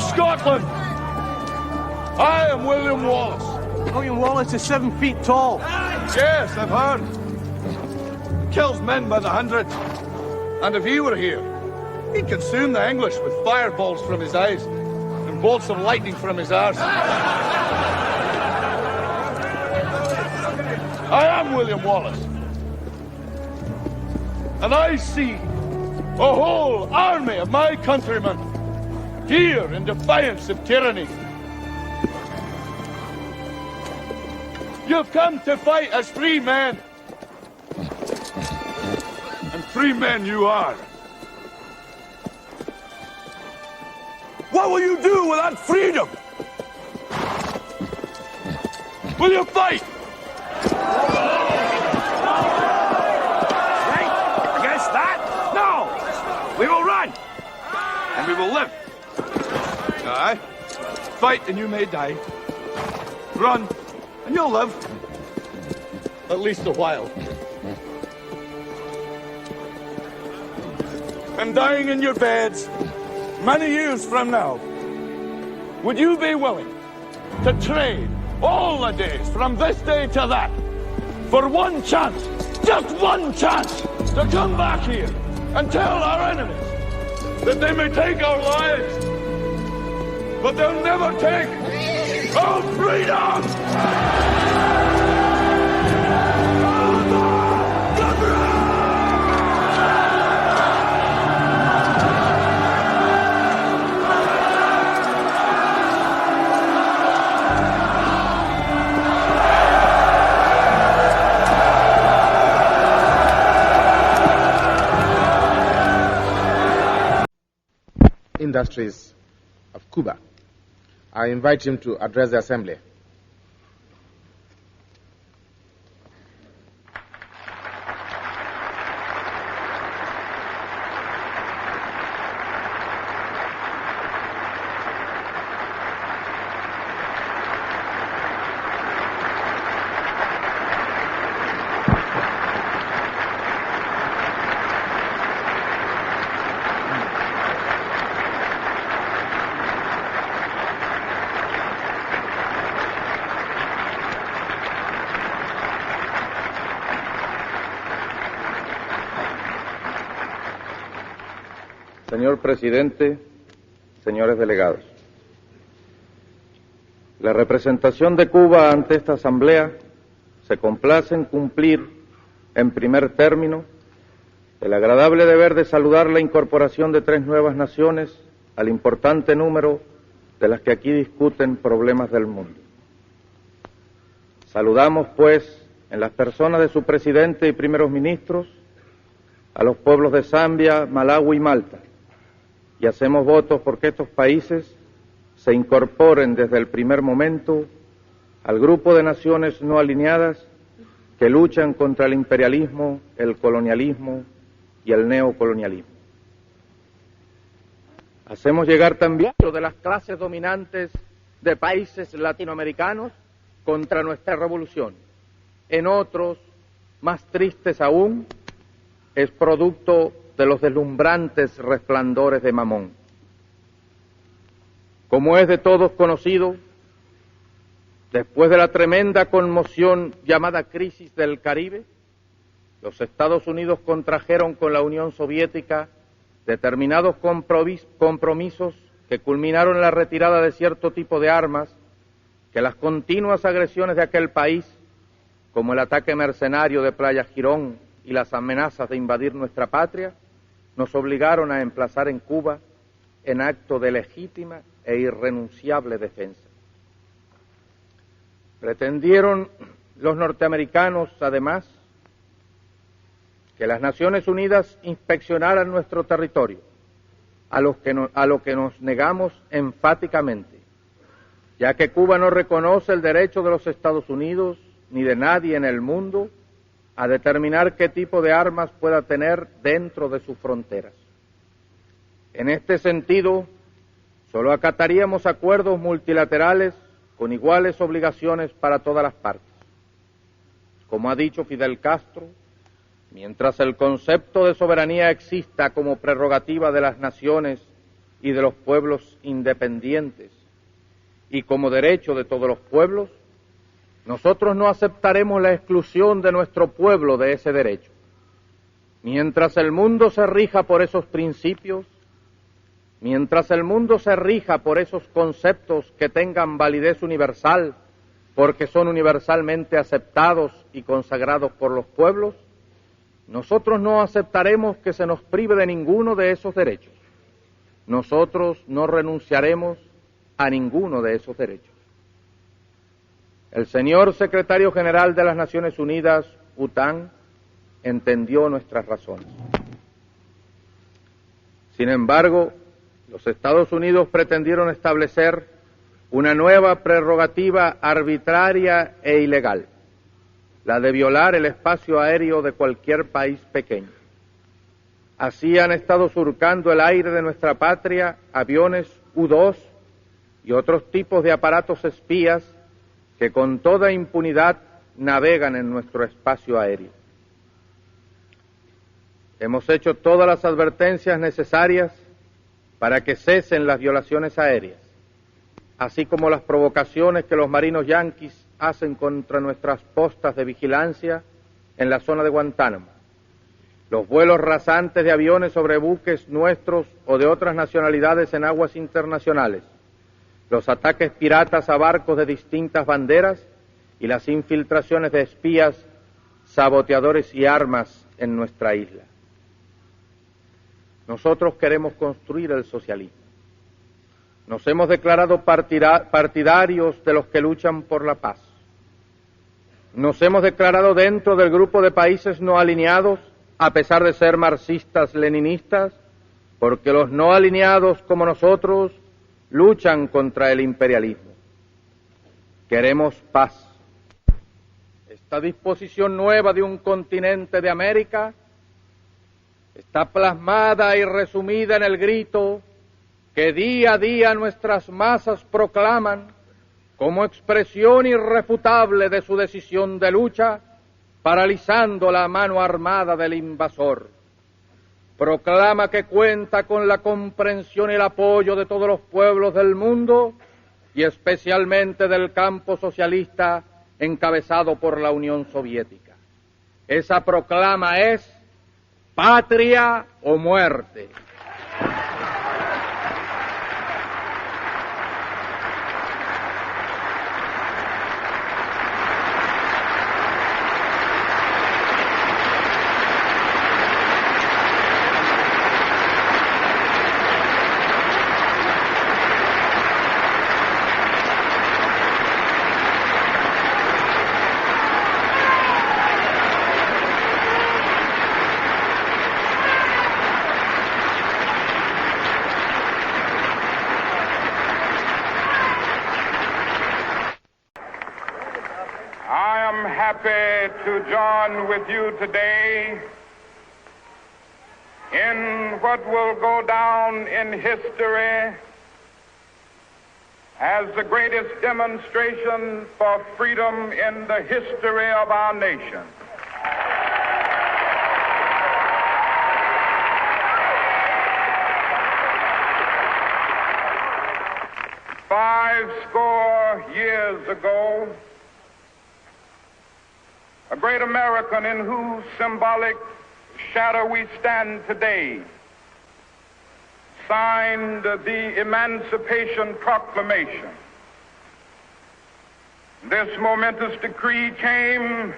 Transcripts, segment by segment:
Scotland. I am William Wallace. William Wallace is 7 feet tall. Yes, I've heard. Kills men by the hundred. And if he were here, he'd consume the English with fireballs from his eyes and bolts of lightning from his arse. I am William Wallace. And I see a whole army of my countrymen here in defiance of tyranny. You've come to fight as free men. And free men you are. What will you do without freedom? Will you fight? Against that? No! We will run! And we will live. Aye. Fight and you may die. Run and you'll live. At least a while. And dying in your beds many years from now, would you be willing to trade all the days from this day to that for one chance, just one chance, to come back here and tell our enemies that they may take our lives, but they'll never take our freedom! Industries of Cuba. I invite him to address the Assembly. Señor Presidente, señores delegados, la representación de Cuba ante esta Asamblea se complace en cumplir, en primer término, el agradable deber de saludar la incorporación de 3 nuevas naciones al importante número de las que aquí discuten problemas del mundo. Saludamos, pues, en las personas de su presidente y primeros ministros, a los pueblos de Zambia, Malawi y Malta, y hacemos votos porque estos países se incorporen desde el primer momento al grupo de naciones no alineadas que luchan contra el imperialismo, el colonialismo y el neocolonialismo. Hacemos llegar también De las clases dominantes de países latinoamericanos contra nuestra revolución. En otros, más tristes aún, es producto de los deslumbrantes resplandores de Mamón. Como es de todos conocido, después de la tremenda conmoción llamada crisis del Caribe, los Estados Unidos contrajeron con la Unión Soviética determinados compromisos que culminaron en la retirada de cierto tipo de armas que las continuas agresiones de aquel país, como el ataque mercenario de Playa Girón y las amenazas de invadir nuestra patria, nos obligaron a emplazar en Cuba en acto de legítima e irrenunciable defensa. Pretendieron los norteamericanos, además, que las Naciones Unidas inspeccionaran nuestro territorio, a lo que nos negamos enfáticamente, ya que Cuba no reconoce el derecho de los Estados Unidos ni de nadie en el mundo a determinar qué tipo de armas pueda tener dentro de sus fronteras. En este sentido, solo acataríamos acuerdos multilaterales con iguales obligaciones para todas las partes. Como ha dicho Fidel Castro, mientras el concepto de soberanía exista como prerrogativa de las naciones y de los pueblos independientes y como derecho de todos los pueblos, nosotros no aceptaremos la exclusión de nuestro pueblo de ese derecho. Mientras el mundo se rija por esos principios, mientras el mundo se rija por esos conceptos que tengan validez universal, porque son universalmente aceptados y consagrados por los pueblos, nosotros no aceptaremos que se nos prive de ninguno de esos derechos. Nosotros no renunciaremos a ninguno de esos derechos. El señor secretario general de las Naciones Unidas, U Thant, entendió nuestras razones. Sin embargo, los Estados Unidos pretendieron establecer una nueva prerrogativa arbitraria e ilegal, la de violar el espacio aéreo de cualquier país pequeño. Así han estado surcando el aire de nuestra patria aviones U-2 y otros tipos de aparatos espías que con toda impunidad navegan en nuestro espacio aéreo. Hemos hecho todas las advertencias necesarias para que cesen las violaciones aéreas, así como las provocaciones que los marinos yanquis hacen contra nuestras postas de vigilancia en la zona de Guantánamo, los vuelos rasantes de aviones sobre buques nuestros o de otras nacionalidades en aguas internacionales, los ataques piratas a barcos de distintas banderas y las infiltraciones de espías, saboteadores y armas en nuestra isla. Nosotros queremos construir el socialismo. Nos hemos declarado partidarios de los que luchan por la paz. Nos hemos declarado dentro del grupo de países no alineados, a pesar de ser marxistas-leninistas, porque los no alineados como nosotros luchan contra el imperialismo. Queremos paz. Esta disposición nueva de un continente de América está plasmada y resumida en el grito que día a día nuestras masas proclaman como expresión irrefutable de su decisión de lucha, paralizando la mano armada del invasor. Proclama que cuenta con la comprensión y el apoyo de todos los pueblos del mundo y especialmente del campo socialista encabezado por la Unión Soviética. Esa proclama es patria o muerte. Happy to join with you today in what will go down in history as the greatest demonstration for freedom in the history of our nation. $50 years ago, a great American in whose symbolic shadow we stand today signed the Emancipation Proclamation. This momentous decree came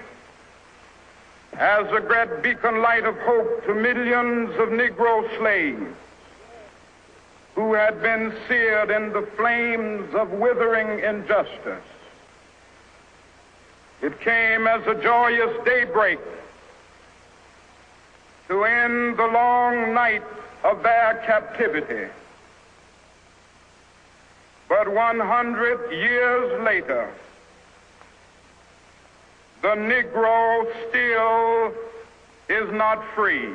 as a great beacon light of hope to millions of Negro slaves who had been seared in the flames of withering injustice. It came as a joyous daybreak to end the long night of their captivity. But 100 years later, the Negro still is not free.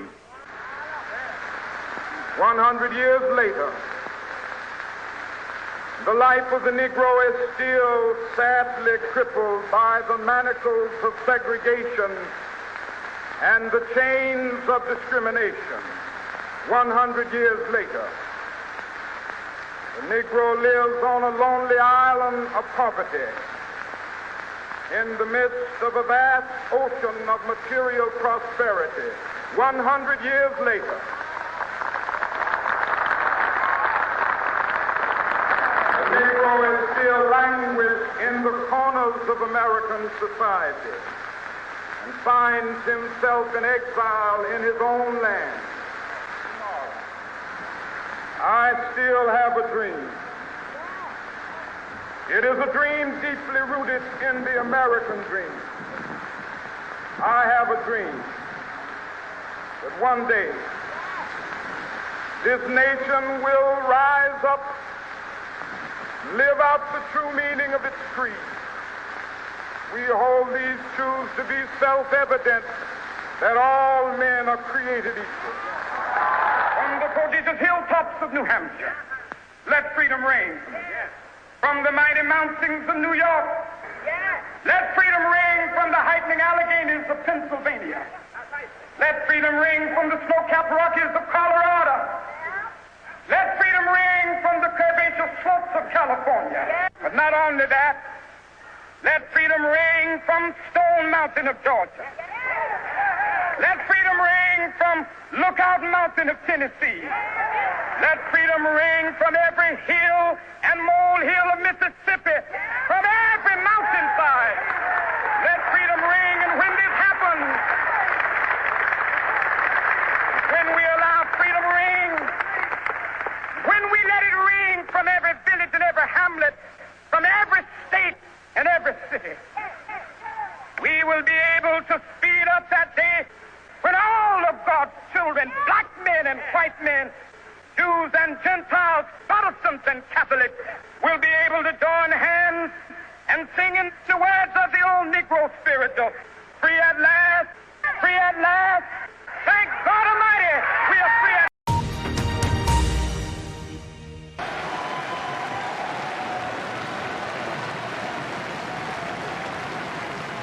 100 years later, the life of the Negro is still sadly crippled by the manacles of segregation and the chains of discrimination. 100 years later, The Negro lives on a lonely island of poverty in the midst of a vast ocean of material prosperity. 100 years later, the Negro is still languished in the corners of American society and finds himself in exile in his own land. I still have a dream. It is a dream deeply rooted in the American dream. I have a dream that one day this nation will rise up, live out the true meaning of its creed. We hold these truths to be self-evident, that all men are created equal. From the prodigious hilltops of New Hampshire, let freedom reign. From the mighty mountains of New York, let freedom ring from the heightening Alleghanies of Pennsylvania. Let freedom ring from the snow-capped Rockies of Colorado. Let freedom ring from the curvaceous slopes of California. But not only that, let freedom ring from Stone Mountain of Georgia. Let freedom ring from Lookout Mountain of Tennessee. Let freedom ring from every hill and molehill of Mississippi, from every mountainside. Let freedom ring, and when this happens, when we allow freedom ring, when we let it ring from every village and every hamlet, from every state and every city, we will be able to speed up that day when all of God's children, black men and white men, Jews and Gentiles, Protestants and Catholics, will be able to join hands and sing in the words of the old Negro spiritual, free at last, free at last, thank God Almighty, we are free at last.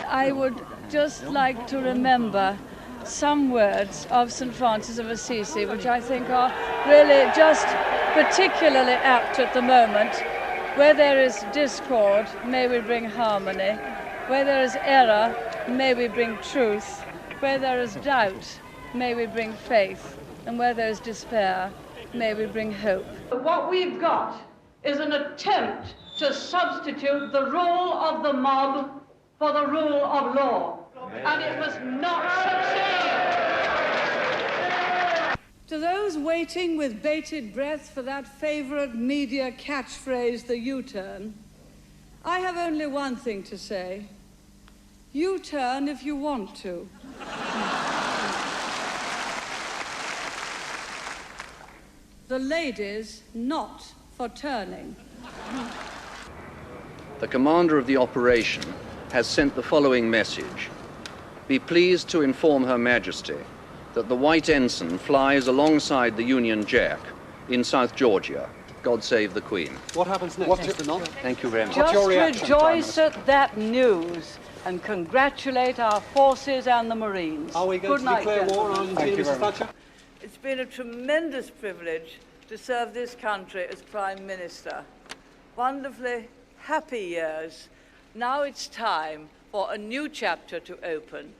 I would just like to remember some words of St. Francis of Assisi, which I think are really just particularly apt at the moment. Where there is discord, may we bring harmony. Where there is error, may we bring truth. Where there is doubt, may we bring faith. And where there is despair, may we bring hope. What we've got is an attempt to substitute the rule of the mob for the rule of law. And it must not succeed. To those waiting with bated breath for that favorite media catchphrase, the U-turn, I have only one thing to say. U-turn if you want to. The ladies not for turning. The commander of the operation has sent the following message. Be pleased to inform Her Majesty that the white ensign flies alongside the Union Jack in South Georgia. God save the Queen. What happens next, Mr. Knott? Thank you very much. Just rejoice at that news and congratulate our forces and the Marines. Are we going to declare war on Argentina, Mrs. Thatcher? It's been a tremendous privilege to serve this country as Prime Minister. Wonderfully happy years. Now it's time for a new chapter to open,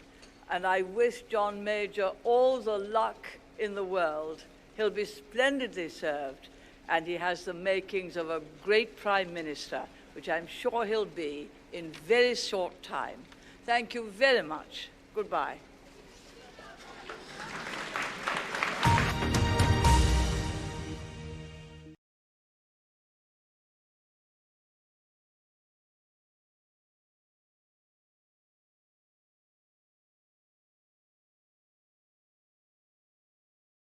and I wish John Major all the luck in the world. He'll be splendidly served, and he has the makings of a great Prime Minister, which I'm sure he'll be in very short time. Thank you very much. Goodbye.